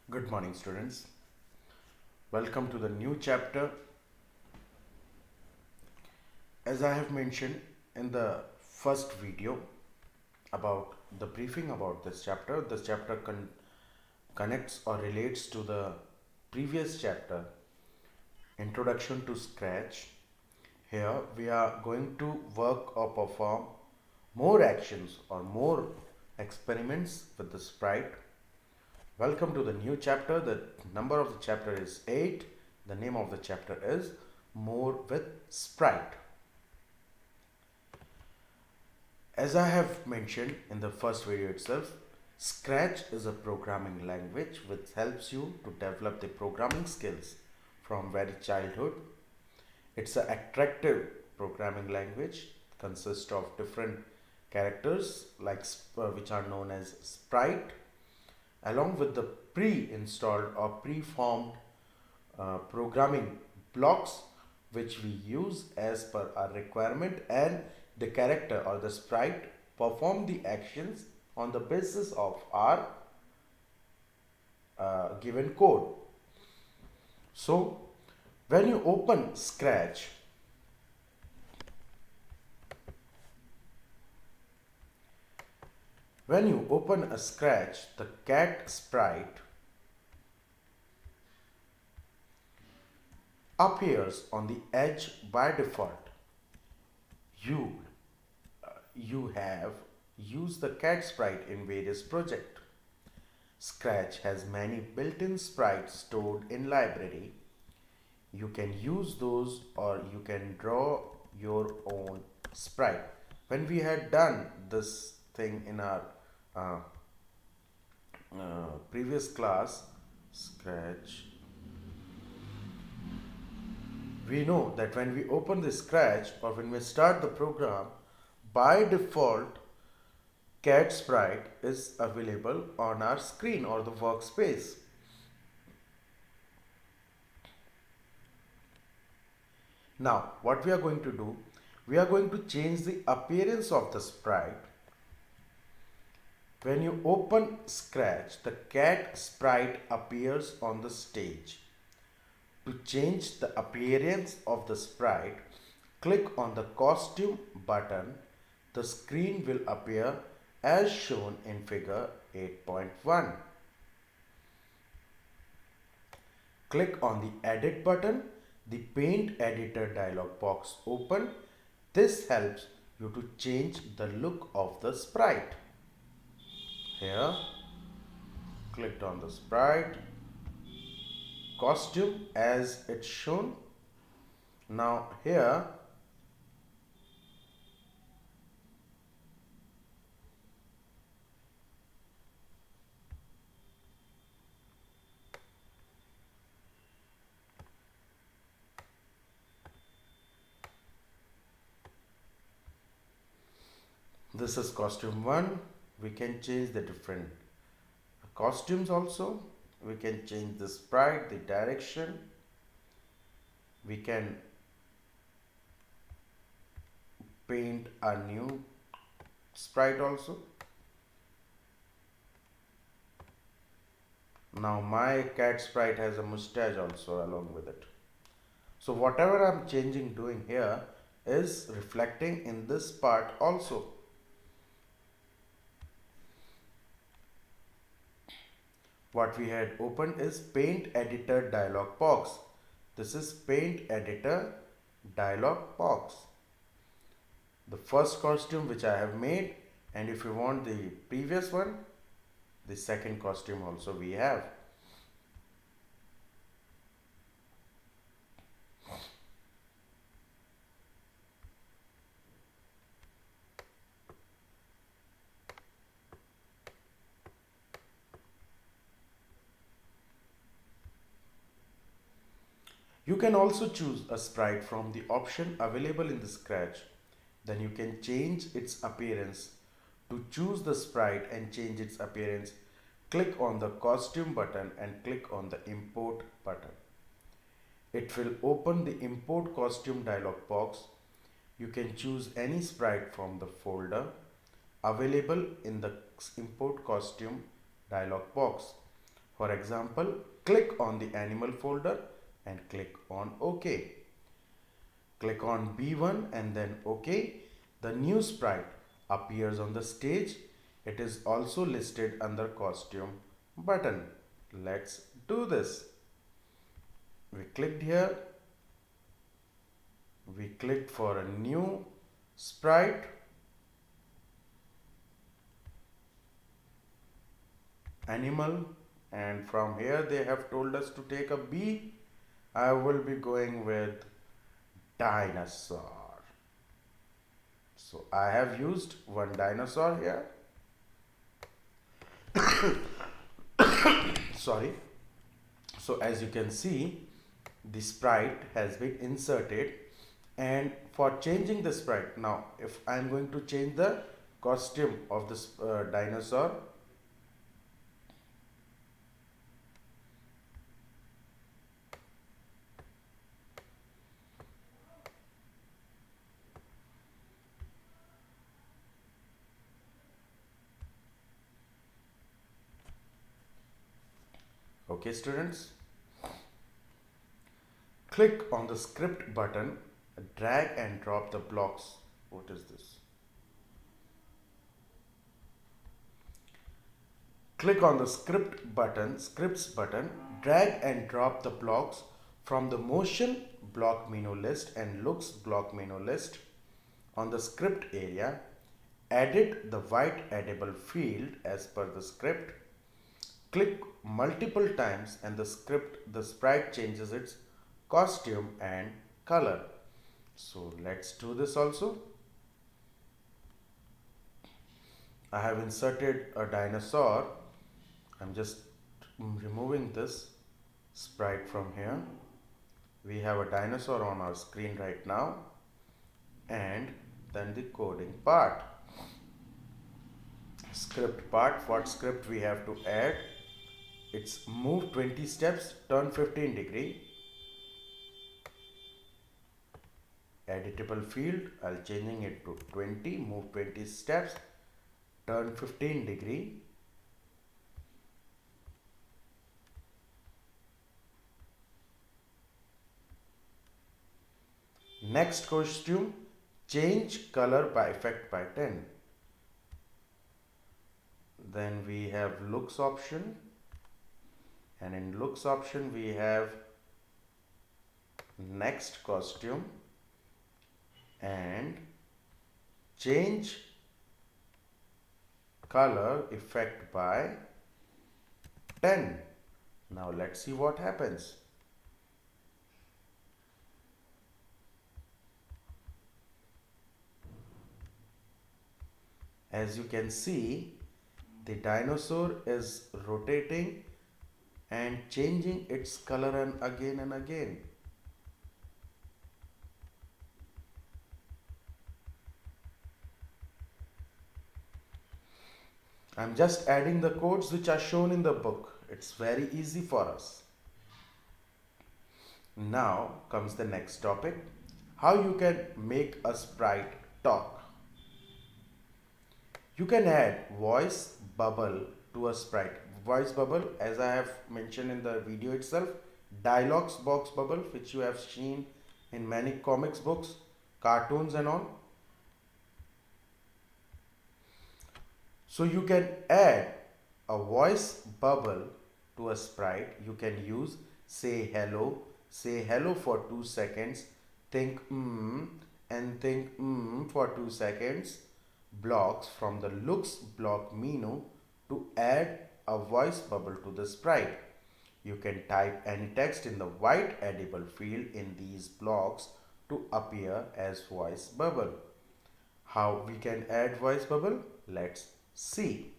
Good morning, students. Welcome to the new chapter. As I have mentioned in the first video about the briefing about this chapter connects or relates to the previous chapter, Introduction to Scratch. Here we are going to work or perform more actions or more experiments with the sprite. Welcome to the new chapter. The number of the chapter is 8. The name of the chapter is More with Sprite. As I have mentioned in the first video itself, Scratch is a programming language which helps you to develop the programming skills from very childhood. It's an attractive programming language, consists of different characters which are known as sprite, along with the pre-installed or pre-formed programming blocks which we use as per our requirement, and the character or the sprite perform the actions on the basis of our given code. So when you open Scratch, when you open a Scratch, the cat sprite appears on the edge by default. You have used the cat sprite in various projects. Scratch has many built-in sprites stored in library. You can use those or you can draw your own sprite. When we had done this thing in our uh, previous class, Scratch, we know that when we open the Scratch or when we start the program, by default cat sprite is available on our screen or the workspace. Now what we are going to do, we are going to change the appearance of the sprite. When you open Scratch, the cat sprite appears on the stage. To change the appearance of the sprite, click on the costume button. The screen will appear as shown in figure 8.1. Click on the edit button. The paint editor dialog box open. This helps you to change the look of the sprite. Here, clicked on the sprite costume as it's shown. Now here this is costume 1. We can change the different costumes also. We can change the sprite, the direction. We can paint a new sprite also. Now my cat sprite has a mustache also along with it. So whatever I'm doing here is reflecting in this part also. What we had opened is paint editor dialog box. This is paint editor dialog box. The first costume which I have made, and if you want the previous one, the second costume also we have. You can also choose a sprite from the option available in the Scratch. Then you can change its appearance. To choose the sprite and change its appearance, click on the costume button and click on the import button. It will open the import costume dialog box. You can choose any sprite from the folder available in the import costume dialog box. For example, click on the animal folder and click on OK. Click on B1 and then OK. The new sprite appears on the stage. It is also listed under costume button. Let's do this. We clicked here. We clicked for a new sprite. Animal, and from here they have told us to take a B. I will be going with dinosaur. So I have used one dinosaur here. Sorry. So as you can see, the sprite has been inserted, and for changing the sprite, now if I am going to change the costume of this dinosaur, okay students, click on the script button, drag and drop the blocks. What is this? Click on the scripts button, drag and drop the blocks from the motion block menu list and looks block menu list. On the script area, edit the white edible field as per the script. Click multiple times and the sprite changes its costume and color. So let's do this also. I have inserted a dinosaur. I'm just removing this sprite from here. We have a dinosaur on our screen right now, and then the coding part. Script part. What script we have to add? It's move 20 steps, turn 15 degree. Editable field, I'll changing it to 20, move 20 steps, turn 15 degree. Next costume, change color by effect by 10. Then we have looks option, and in looks option we have next costume and change color effect by 10. Now let's see what happens. As you can see, the dinosaur is rotating and changing its color and again. I'm just adding the codes which are shown in the book. It's very easy for us. Now comes the next topic, how you can make a sprite talk. You can add voice bubble to a sprite. Voice bubble, as I have mentioned in the video itself, dialogues box bubble, which you have seen in many comics books, cartoons and all. So you can add a voice bubble to a sprite. You can use say hello for 2 seconds, think and think for 2 seconds blocks from the looks block menu to add a voice bubble to the sprite. You can type any text in the white edible field in these blocks to appear as voice bubble. How we can add voice bubble? Let's see.